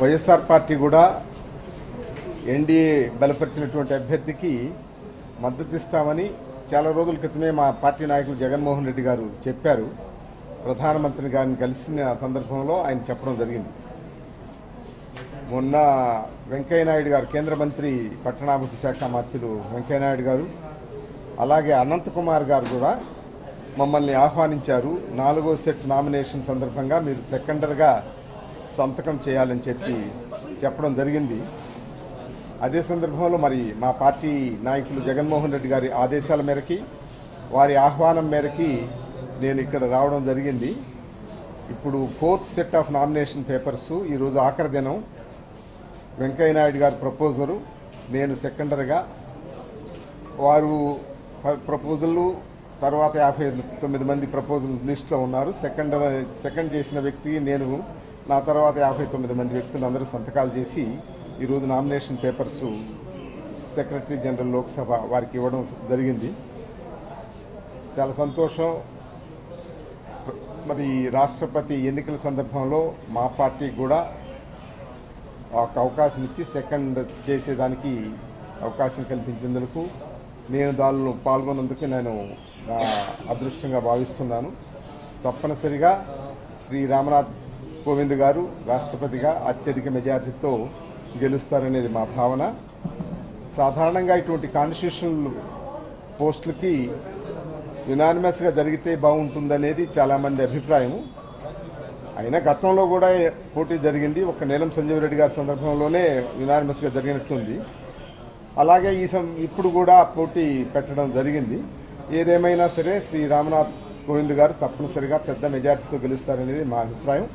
YSR party కూడా NDA బలపరిచినటువంటి అభ్యర్థికి మద్దతు ఇస్తామని చాలా రోజుల క్రితమే మా పార్టీ నాయకులు జగన్మోహన్ రెడ్డి గారు చెప్పారు. ప్రధానమంత్రి గారిని కలిసిన సందర్భంలో ఆయన చెప్పడం జరిగింది. మొన్న వెంకయ్యనాయుడు గారు, కేంద్ర మంత్రి పట్టణాభివృద్ధి శాఖ మంత్రులు వెంకయ్యనాయుడు గారు, అలాగే అనంతకుమార్ గారు కూడా మమ్మల్ని ఆహ్వానించారు. 4వ సెట్ నామినేషన్ సందర్భంగా మీరు సెకండర్గా సంతకం చేయాలని చెప్పడం జరిగింది. అదే సందర్భంలో మరి మా పార్టీ నాయకులు జగన్మోహన్ రెడ్డి గారి ఆదేశాల మేరకి, వారి ఆహ్వానం మేరకి నేను ఇక్కడ రావడం జరిగింది. ఇప్పుడు 4th set of nomination papers ఈరోజు ఆఖరి దినం. వెంకయ్యనాయుడు గారి ప్రపోజరు, నేను సెకండర్గా, వారు ప్రపోజళ్ళు తర్వాత 59 మంది ప్రపోజల్ లిస్టులో ఉన్నారు. సెకండ్ చేసిన వ్యక్తి నేను, నా తర్వాత 59 మంది వ్యక్తులు అందరూ సంతకాలు చేసి ఈరోజు nomination papers secretary general Lok Sabha వారికి ఇవ్వడం జరిగింది. చాలా సంతోషం. మరి రాష్ట్రపతి ఎన్నికల సందర్భంలో మా పార్టీకి కూడా ఒక అవకాశం ఇచ్చి సెకండ్ చేసేదానికి అవకాశం కల్పించేందుకు నేను దానిలో పాల్గొన్నందుకు నేను అదృష్టంగా భావిస్తున్నాను. తప్పనిసరిగా శ్రీ రామ్నాథ్ కోవింద్ గారు రాష్ట్రపతిగా అత్యధిక మెజార్టీతో గెలుస్తారనేది మా భావన. సాధారణంగా ఇటువంటి కాన్స్టిట్యూషనల్ పోస్టులకి యునానిమస్గా జరిగితే బాగుంటుందనేది చాలామంది అభిప్రాయం. అయినా గతంలో కూడా పోటీ జరిగింది. ఒక నీలం సంజీవ్ రెడ్డి గారి సందర్భంలోనే యునానిమస్గా జరిగినట్టుంది. అలాగే ఇప్పుడు కూడా పోటీ పెట్టడం జరిగింది. ఏదేమైనా సరే శ్రీ రామ్నాథ్ కోవింద్ గారు తప్పనిసరిగా పెద్ద మెజార్టీతో గెలుస్తారనేది మా అభిప్రాయం.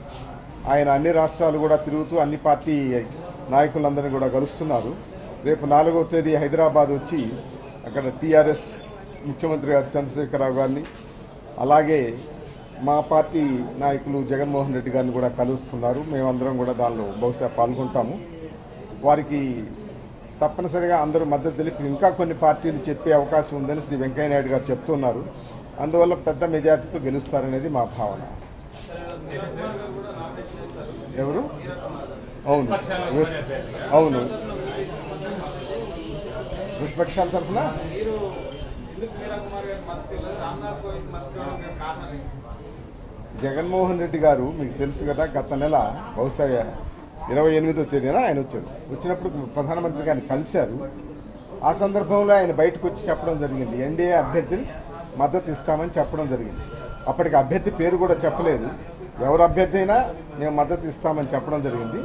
ఆయన అన్ని రాష్ట్రాలు కూడా తిరుగుతూ అన్ని పార్టీ నాయకులందరినీ కూడా కలుస్తున్నారు. రేపు 4వ తేదీ హైదరాబాద్ వచ్చి అక్కడ టీఆర్ఎస్ ముఖ్యమంత్రి గారు చంద్రశేఖరరావు గారిని, అలాగే మా పార్టీ నాయకులు జగన్మోహన్ రెడ్డి గారిని కూడా కలుస్తున్నారు. మేమందరం కూడా దానిలో బహుశా పాల్గొంటాము. వారికి తప్పనిసరిగా అందరూ మద్దతు తెలిపి ఇంకా కొన్ని పార్టీలు చెప్పే అవకాశం ఉందని శ్రీ వెంకయ్యనాయుడు గారు చెప్తున్నారు. అందువల్ల పెద్ద మెజార్టీతో గెలుస్తారనేది మా భావన. ఎవరు? అవును అవును ప్రతిపక్షాల తరఫున జగన్మోహన్ రెడ్డి గారు మీకు తెలుసు కదా, గత నెల బహుశా 28వ తేదీన ఆయన వచ్చినప్పుడు ప్రధానమంత్రి గారిని కలిశారు. ఆ సందర్భంలో ఆయన బయటకు వచ్చి చెప్పడం జరిగింది, ఎన్డీఏ అభ్యర్థిని మద్దతు ఇస్తామని చెప్పడం జరిగింది. అప్పటికి అభ్యర్థి పేరు కూడా చెప్పలేదు. ఎవరు అభ్యర్థి అయినా మేము మద్దతు ఇస్తామని చెప్పడం జరిగింది.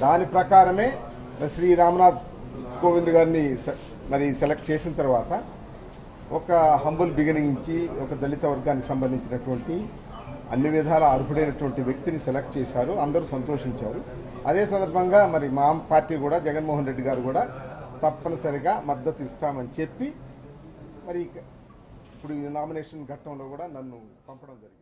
దాని ప్రకారమే శ్రీ రామ్నాథ్ కోవింద్ గారిని మరి సెలెక్ట్ చేసిన తర్వాత ఒక హంబుల్ బిగినింగ్ నుంచి ఒక దళిత వర్గానికి సంబంధించినటువంటి అన్ని విధాల అర్హుడైనటువంటి వ్యక్తిని సెలెక్ట్ చేశారు. అందరూ సంతోషించారు. అదే సందర్భంగా మరి మా పార్టీ కూడా జగన్మోహన్ రెడ్డి గారు కూడా తప్పనిసరిగా మద్దతు ఇస్తామని చెప్పి మరి ఇప్పుడు ఈ నామినేషన్ ఘట్టంలో కూడా నన్ను పంపడం జరిగింది.